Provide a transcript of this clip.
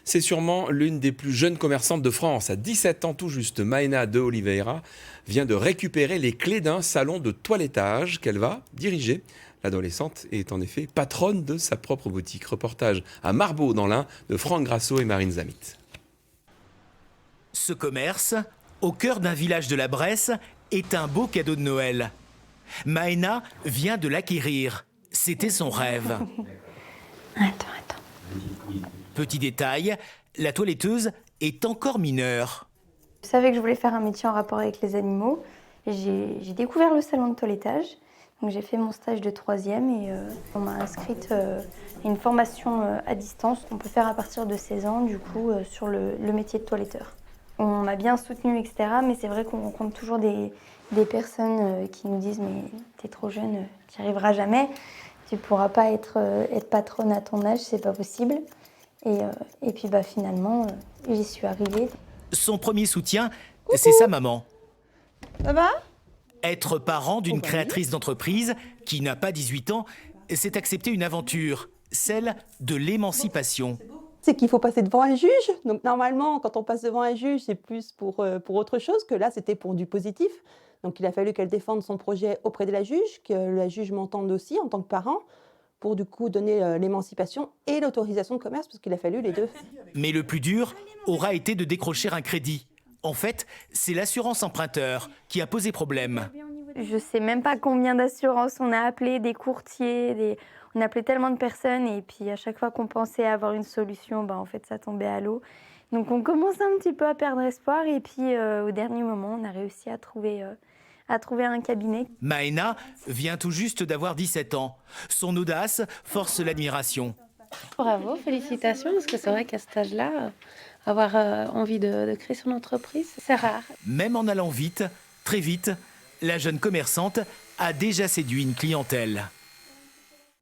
C'est sûrement l'une des plus jeunes commerçantes de France. À 17 ans tout juste, Maïna de Oliveira vient de récupérer les clés d'un salon de toilettage qu'elle va diriger. L'adolescente est en effet patronne de sa propre boutique. Reportage à Marbeau dans l'Ain de Franck Grasso et Marine Zamit. Ce commerce, au cœur d'un village de la Bresse, est un beau cadeau de Noël. Maïna vient de l'acquérir. C'était son rêve. Attends. Petit détail, la toiletteuse est encore mineure. Je savais que je voulais faire un métier en rapport avec les animaux. J'ai découvert le salon de toilettage. Donc j'ai fait mon stage de 3e et on m'a inscrite à une formation à distance qu'on peut faire à partir de 16 ans, du coup, sur le métier de toiletteur. On m'a bien soutenue, etc. Mais c'est vrai qu'on rencontre toujours des personnes qui nous disent « mais t'es trop jeune, t'y arriveras jamais, tu pourras pas être patronne à ton âge, c'est pas possible ». Et puis finalement, j'y suis arrivée. Son premier soutien, c'est sa maman. Ça va ? Être parent d'une créatrice d'entreprise qui n'a pas 18 ans, c'est accepter une aventure, celle de l'émancipation. C'est qu'il faut passer devant un juge. Donc normalement, quand on passe devant un juge, c'est plus pour autre chose que là, c'était pour du positif. Donc il a fallu qu'elle défende son projet auprès de la juge, que la juge m'entende aussi en tant que parent, pour du coup donner l'émancipation et l'autorisation de commerce, parce qu'il a fallu les deux. Mais le plus dur aura été de décrocher un crédit. En fait, c'est l'assurance emprunteur qui a posé problème. Je ne sais même pas combien d'assurances on a appelé, des courtiers, on a appelé tellement de personnes et puis à chaque fois qu'on pensait avoir une solution, en fait ça tombait à l'eau. Donc on commence un petit peu à perdre espoir et puis au dernier moment on a réussi à trouver un cabinet. Maïna vient tout juste d'avoir 17 ans. Son audace force l'admiration. Bravo, félicitations, parce que c'est vrai qu'à cet âge-là, avoir envie de créer son entreprise, c'est rare. Même en allant vite, très vite, la jeune commerçante a déjà séduit une clientèle.